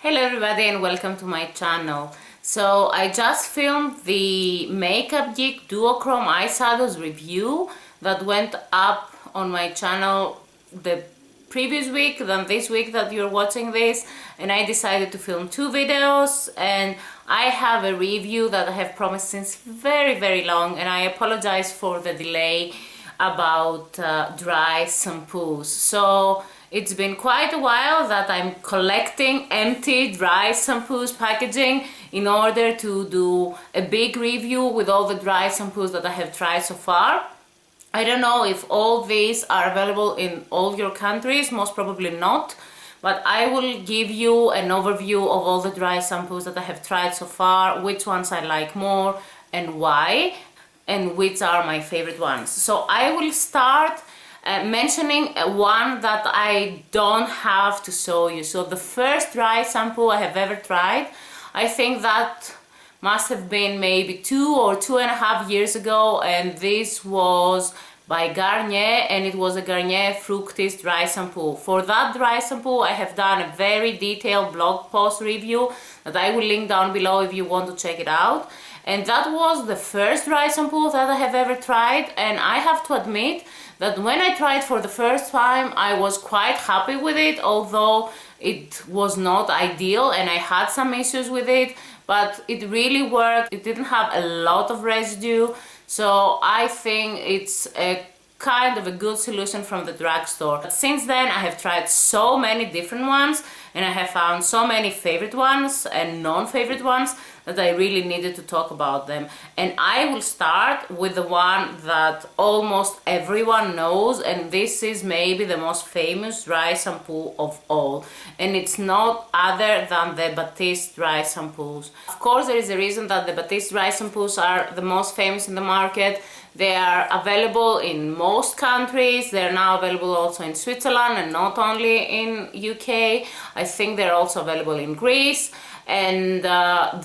Hello everybody and welcome to my channel. So I just filmed the Makeup Geek Duochrome eyeshadows review that went up on my channel the previous week than this week that you're watching this, and I decided to film two videos, and I have a review that I have promised since very long, and I apologize for the delay about dry shampoos. So it's been quite a while that I'm collecting empty dry shampoos packaging in order to do a big review with all the dry shampoos that I have tried so far. I don't know if all these are available in all your countries, most probably not, but I will give you an overview of all the dry shampoos that I have tried so far, which ones I like more and why, and which are my favorite ones. So I will start mentioning one that I don't have to show you. So the first dry shampoo I have ever tried, I think that must have been maybe 2 or 2.5 years ago, and this was by Garnier, and it was a Garnier Fructis dry shampoo. For that dry shampoo I have done a very detailed blog post review that I will link down below if you want to check it out. And that was the first dry shampoo that I have ever tried, and I have to admit that when I tried for the first time I was quite happy with it, although it was not ideal and I had some issues with it, but it really worked. It didn't have a lot of residue, so I think it's a kind of a good solution from the drugstore. But since then I have tried so many different ones, and I have found so many favorite ones and non-favorite ones that I really needed to talk about them. And I will start with the one that almost everyone knows, and this is maybe the most famous dry shampoo of all, and it's not other than the Batiste dry shampoos. Of course, there is a reason that the Batiste dry shampoos are the most famous in the market. They are available in most countries. They're now available also in Switzerland and not only in UK. I think they're also available in Greece, and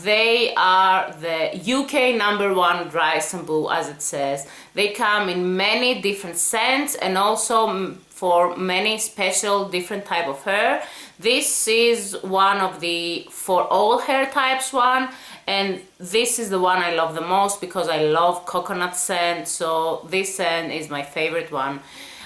they are the UK #1 dry shampoo, as it says. They come in many different scents and also for many special different type of hair. This is one of the for all hair types one, and this is the one I love the most because I love coconut scent, so this scent is my favorite one.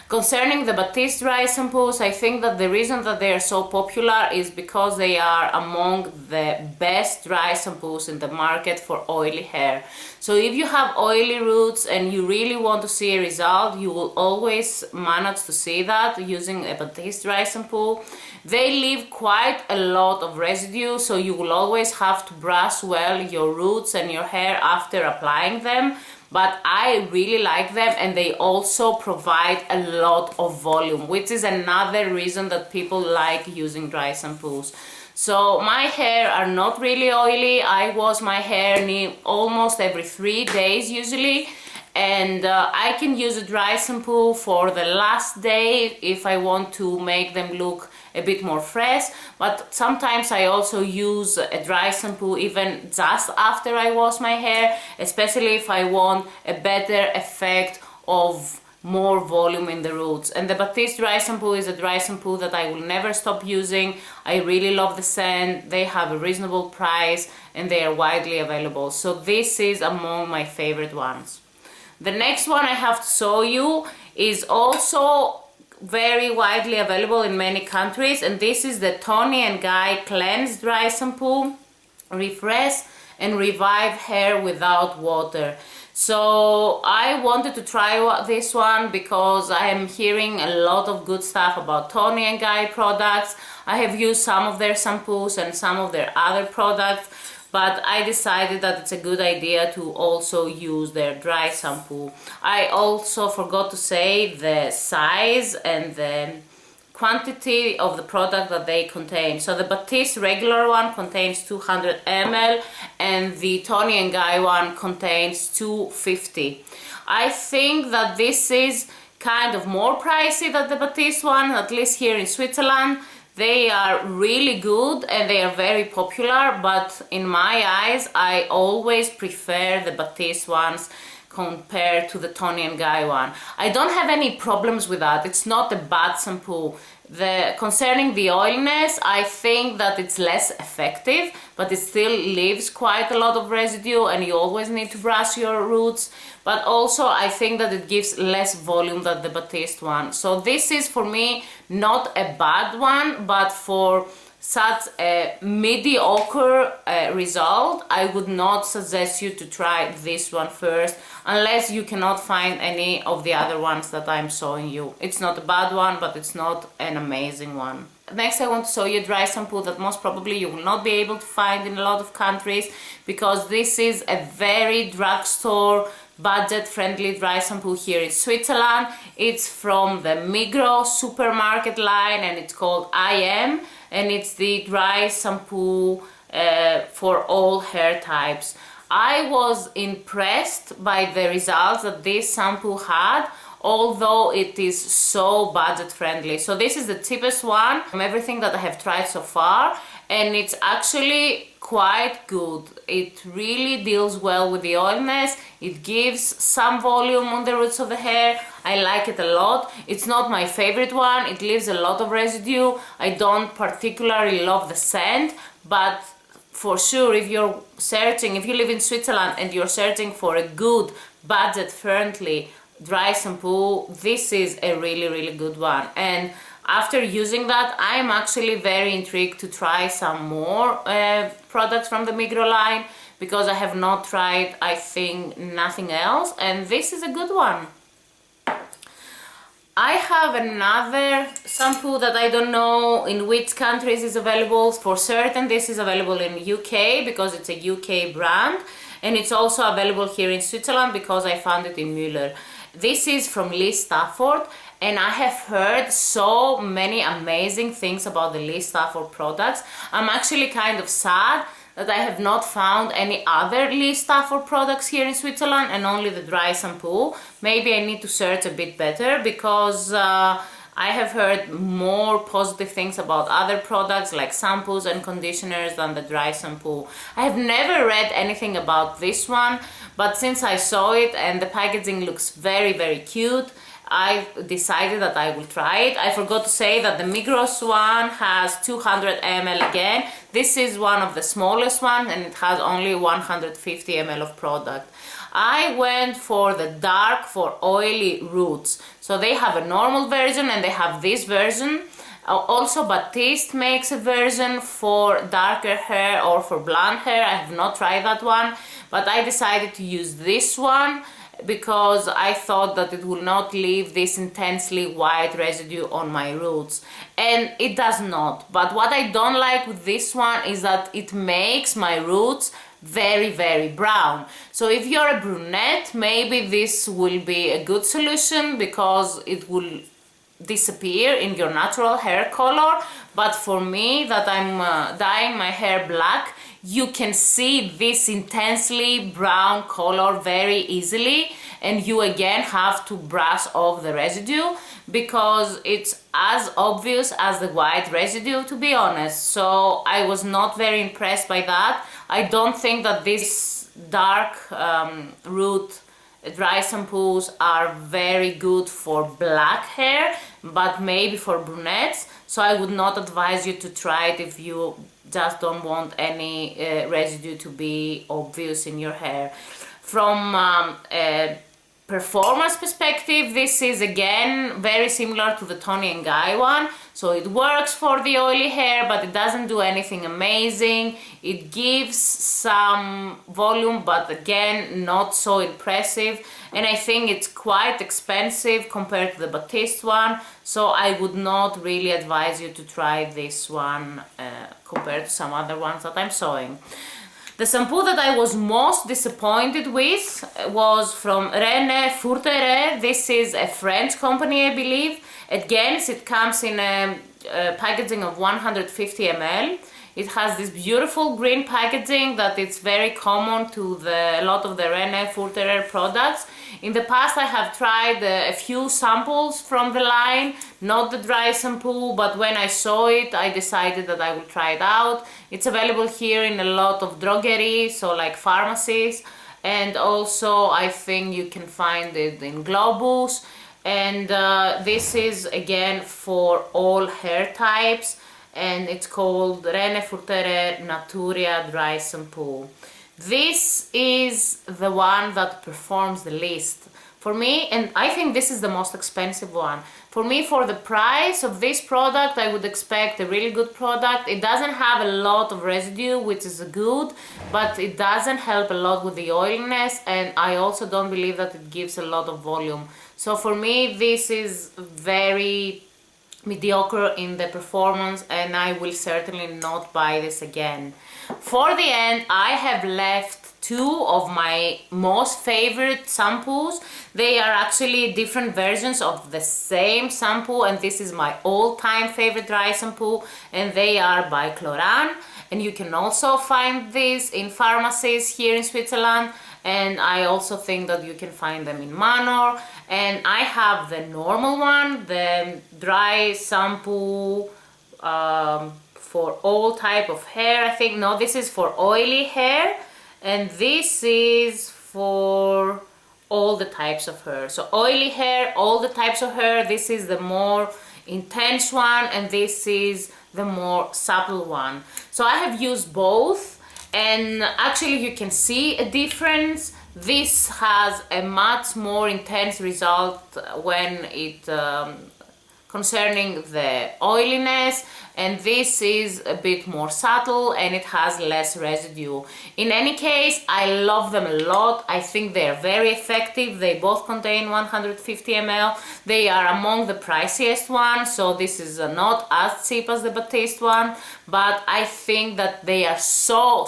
Concerning the Batiste dry shampoos, I think that the reason that they are so popular is because they are among the best dry shampoos in the market for oily hair. So if you have oily roots and you really want to see a result, you will always manage to see that using a Batiste dry shampoo. They leave quite a lot of residue, so you will always have to brush well your roots and your hair after applying them. But I really like them, and they also provide a lot of volume, which is another reason that people like using dry shampoos. So my hair are not really oily. I wash my hair almost every 3 days usually, and I can use a dry shampoo for the last day if I want to make them look a bit more fresh, but sometimes I also use a dry shampoo even just after I wash my hair, especially if I want a better effect of more volume in the roots. And the Batiste dry shampoo is a dry shampoo that I will never stop using. I really love the scent, they have a reasonable price, and they are widely available. So this is among my favorite ones. The next one I have to show you is also very widely available in many countries, and this is the Toni&Guy Cleanse dry shampoo. Refresh and revive hair without water. So I wanted to try this one because I am hearing a lot of good stuff about Toni&Guy products. I have used some of their shampoos and some of their other products, but I decided that it's a good idea to also use their dry shampoo. I also forgot to say the size and the quantity of the product that they contain. So the Batiste regular one contains 200 ml and the Toni&Guy one contains 250. I think that this is kind of more pricey than the Batiste one, at least here in Switzerland. They are really good and they are very popular, but in my eyes I always prefer the Batiste ones compared to the Toni&Guy one. I don't have any problems with that. It's not a bad shampoo. Concerning the oiliness, I think that it's less effective, but it still leaves quite a lot of residue and you always need to brush your roots. But also I think that it gives less volume than the Batiste one. So this is for me not a bad one, but for such a mediocre result, I would not suggest you to try this one first unless you cannot find any of the other ones that I'm showing you. It's not a bad one, but it's not an amazing one. Next, I want to show you a dry shampoo that most probably you will not be able to find in a lot of countries, because this is a very drugstore budget-friendly dry shampoo here in Switzerland. It's from the Migros supermarket line and it's called IM, and it's the dry shampoo for all hair types. I was impressed by the results that this shampoo had, although it is so budget friendly. So this is the cheapest one from everything that I have tried so far, and it's actually quite good. It really deals well with the oiliness. It gives some volume on the roots of the hair. I like it a lot. It's not my favorite one. It leaves a lot of residue. I don't particularly love the scent, but for sure, if you live in Switzerland and you're searching for a good budget-friendly dry shampoo, this is a really good one. And after using that, I'm actually very intrigued to try some more products from the Migros line, because I have not tried, I think, nothing else, and this is a good one. I have another shampoo that I don't know in which countries is available. For certain, this is available in UK because it's a UK brand, and it's also available here in Switzerland because I found it in Müller. This is from Lee Stafford, and I have heard so many amazing things about the Lee Stafford products. I'm actually kind of sad that I have not found any other Lee Stafford products here in Switzerland and only the dry shampoo. Maybe I need to search a bit better, because I have heard more positive things about other products like shampoos and conditioners than the dry shampoo. I have never read anything about this one, but since I saw it and the packaging looks very cute, I decided that I will try it. I forgot to say that the Migros one has 200 ml again. This is one of the smallest ones and it has only 150 ml of product. I went for the dark for oily roots. So they have a normal version and they have this version. Also Batiste makes a version for darker hair or for blonde hair. I have not tried that one, but I decided to use this one because I thought that it will not leave this intensely white residue on my roots, and it does not. But what I don't like with this one is that it makes my roots very brown. So if you're a brunette, maybe this will be a good solution because it will disappear in your natural hair color. But for me, that I'm dyeing my hair black, you can see this intensely brown color very easily, and you again have to brush off the residue because it's as obvious as the white residue, to be honest. So I was not very impressed by that. I don't think that these dark root dry shampoos are very good for black hair, but maybe for brunettes. So I would not advise you to try it if you just don't want any residue to be obvious in your hair. From a performance perspective, this is again very similar to the Toni&Guy one. So it works for the oily hair, but it doesn't do anything amazing. It gives some volume, but again, not so impressive. And I think it's quite expensive compared to the Batiste one. So I would not really advise you to try this one compared to some other ones that I'm showing. The shampoo that I was most disappointed with was from Rene Furterer. This is a French company, I believe. Again, it comes in a packaging of 150 ml. It has this beautiful green packaging that it's very common to a lot of the Rene Furterer products. In the past I have tried a few samples from the line, not the dry shampoo, but when I saw it I decided that I will try it out. It's available here in a lot of drogeries, so like pharmacies, and also I think you can find it in Globus. and this is again for all hair types, and it's called Rene Furterer Naturia Dry Shampoo. This is the one that performs the least for me, and I think this is the most expensive one. For me, for the price of this product, I would expect a really good product. It doesn't have a lot of residue, which is good, but it doesn't help a lot with the oiliness, and I also don't believe that it gives a lot of volume. So for me, this is very mediocre in the performance, and I will certainly not buy this again. For the end, I have left two of my most favorite shampoos. They are actually different versions of the same shampoo, and this is my all-time favorite dry shampoo, and they are by Klorane, and you can also find these in pharmacies here in Switzerland, and I also think that you can find them in Manor. And I have the normal one, the dry shampoo for all type of hair. I think, no, this is for oily hair, and this is for all the types of hair. So oily hair, all the types of hair. This is the more intense one, and this is the more subtle one. So I have used both, and actually you can see a difference. This has a much more intense result when it concerning the oiliness, and this is a bit more subtle and it has less residue. In any case, I love them a lot. I think they are very effective. They both contain 150 ml. They are among the priciest ones, so this is not as cheap as the Batiste one, but I think that they are so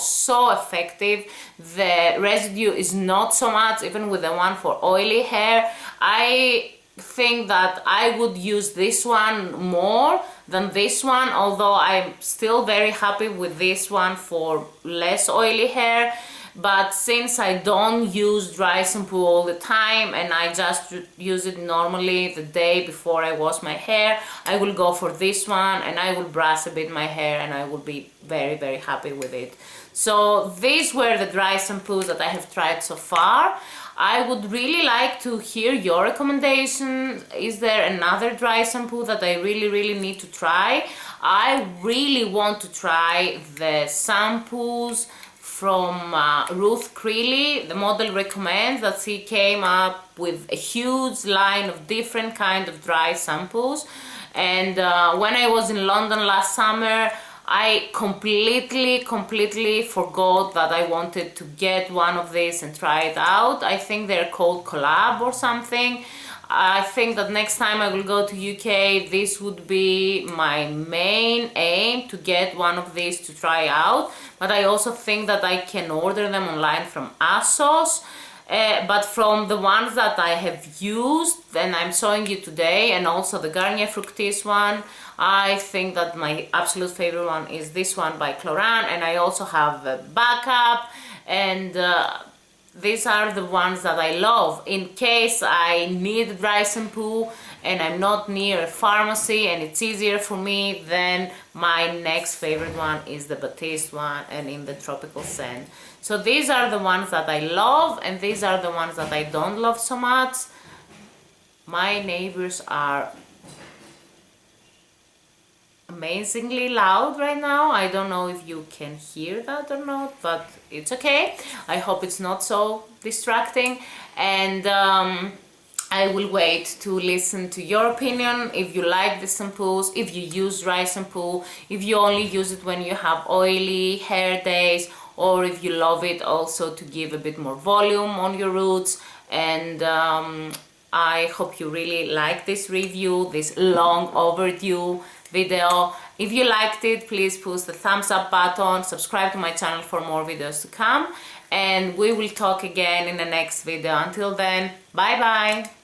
effective. The residue is not so much, even with the one for oily hair. I think that I would use this one more than this one, although I'm still very happy with this one for less oily hair. But since I don't use dry shampoo all the time and I just use it normally the day before I wash my hair, I will go for this one, and I will brush a bit my hair, and I will be very happy with it. So these were the dry shampoos that I have tried so far. I would really like to hear your recommendations. Is there another dry shampoo that I really need to try? I really want to try the shampoos from Ruth Creeley. The model recommends that she came up with a huge line of different kind of dry shampoos, and when I was in London last summer, I completely forgot that I wanted to get one of these and try it out. I think they're called Collab or something. I think that next time I will go to UK, this would be my main aim, to get one of these to try out. But I also think that I can order them online from ASOS. But from the ones that I have used, and I'm showing you today, and also the Garnier Fructis one, I think that my absolute favorite one is this one by Klorane, and I also have a backup, and these are the ones that I love. In case I need dry shampoo and I'm not near a pharmacy and it's easier for me, then my next favorite one is the Batiste one, and in the tropical scent. So these are the ones that I love, and these are the ones that I don't love so much. My neighbors are amazingly loud right now. I don't know if you can hear that or not, but it's okay. I hope it's not so distracting, and I will wait to listen to your opinion. If you like the shampoos, if you use dry shampoo, if you only use it when you have oily hair days, or if you love it also to give a bit more volume on your roots. And I hope you really like this review, this long overdue video. If you liked it, please push the thumbs up button, subscribe to my channel for more videos to come, and we will talk again in the next video. Until then, bye bye.